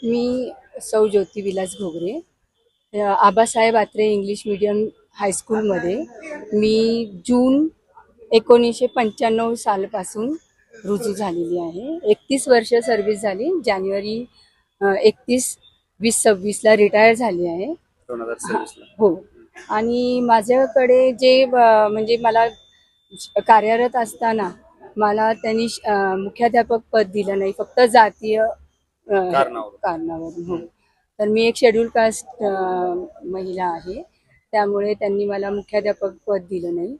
मी सौ ज्योती Vilas Ghogre, Abasaheb Atre English medium हायस्कूलमध्ये मी जून 1995 सालपासून रुजू झालेली आहे. 31 वर्ष सर्व्हिस झाली. जानेवारी 31/2026ला रिटायर झाली आहे. 2026 ला. हो. आणि माझ्याकडे जे म्हणजे मला कार्यरत असताना मला त्यांनी मुख्याध्यापक पद दिलं नाही, फक्त जातीय कारणावरून. हो. तर मी एक शेड्यूल कास्ट महिला आहे, त्यामुळे त्यांनी मला मुख्याध्यापक पद दिलं नाही.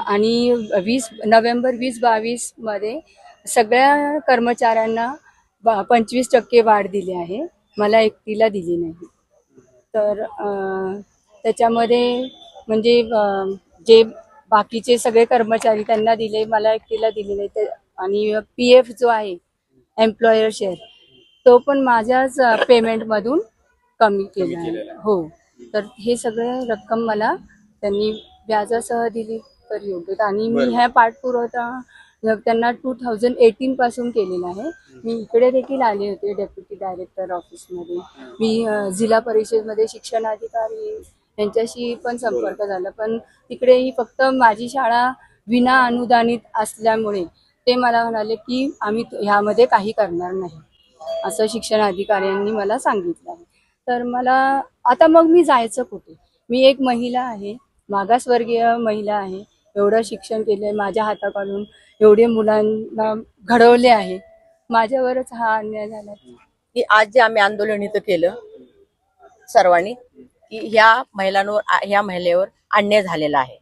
आणि 20 नोव्हेंबर 2022 मध्ये सगळ्या कर्मचाऱ्यांना 25% वाढ दिली आहे, मला एकटीला दिली नाही. तर त्याच्यामध्ये म्हणजे जे बाकीचे सगळे कर्मचारी त्यांना दिले, मला एकटीला दिले नाही. ते आणि PF जो आहे एम्प्लॉयर शेअर, तो पण माझ्याच पेमेंटमधून कमी केला आहे. हो. तर हे सगळे रक्कम मला त्यांनी व्याजासह दिली तर योग्य. आणि मी ह्या पाठपुरावा त्यांना 2018 पासून केलेला आहे. मी इकडे देखील आले होते डेप्युटी डायरेक्टर ऑफिसमध्ये. मी जिल्हा परिषदमध्ये शिक्षणाधिकारी यांच्याशी पण संपर्क झाला, पण तिकडेही फक्त माझी शाळा विना अनुदानित असल्यामुळे ते मला म्हणाले की आम्ही ह्यामध्ये काही करणार नाही, असं शिक्षण अधिकाऱ्यांनी मला सांगितलं आहे. तर मला आता मग मी जायचं कुठे? मी एक महिला आहे, मागासवर्गीय महिला आहे, एवढं शिक्षण केलंय, माझ्या हाताखालून एवढे मुलांना घडवले आहे, माझ्यावरच हा अन्याय झाला. की आज जे आम्ही आंदोलन इथं केलं सर्वांनी, की ह्या महिलेवर अन्याय झालेला आहे,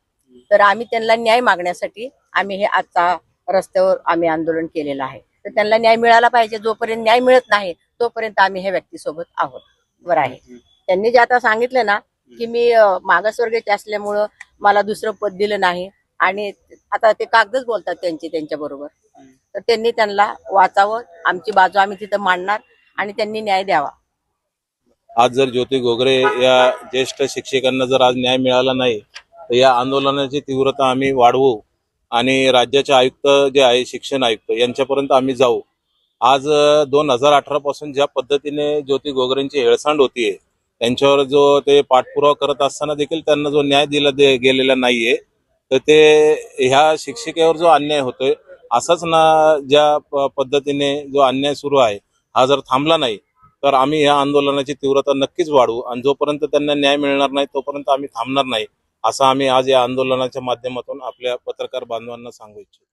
तर आम्ही त्यांना न्याय मागण्यासाठी आम्ही हे आजचा रस्त्यावर आम्ही आंदोलन केलेलं आहे. तर त्यांना न्याय मिळाला पाहिजे. जोपर्यंत न्याय मिळत नाही तोपर्यंत आम्ही हे व्यक्तीसोबत आहोत. बरं आहे. त्यांनी जे आता सांगितलं ना की मी मागासवर्गीय असल्यामुळं मला दुसरं पद दिलं नाही, आणि आता ते कागदच बोलतात त्यांच्या बरोबर. तर त्यांना वाचावं, आमची बाजू आम्ही तिथं मांडणार आणि त्यांनी न्याय द्यावा. आज जर ज्योती घोगरे या ज्येष्ठ शिक्षकांना जर आज न्याय मिळाला नाही तर या आंदोलनाची तीव्रता आम्ही वाढवू आणि राज्याचे आयुक्त जे आहे शिक्षण आयुक्त यांच्यापर्यंत आम्ही जाऊ. आज 2018 पासून ज्या पद्धतीने ज्योती घोगरेंची हेळसांड होतीये, त्यांच्यावर जो ते पाठपुरावा करत असताना देखील त्यांना जो न्याय दिला गेलेला नाहीये, तर ते ह्या शिक्षिकेवर जो अन्याय होतोय, असाच ना ज्या पद्धतीने जो अन्याय सुरू आहे हा जर थांबला नाही तर आम्ही या आंदोलनाची तीव्रता नक्कीच वाढवू. आणि जोपर्यंत त्यांना न्याय मिळणार नाही तोपर्यंत आम्ही थांबणार नाही, असं आम्ही आज या आंदोलनाच्या माध्यमातून आपल्या पत्रकार बांधवांना सांगू इच्छितो.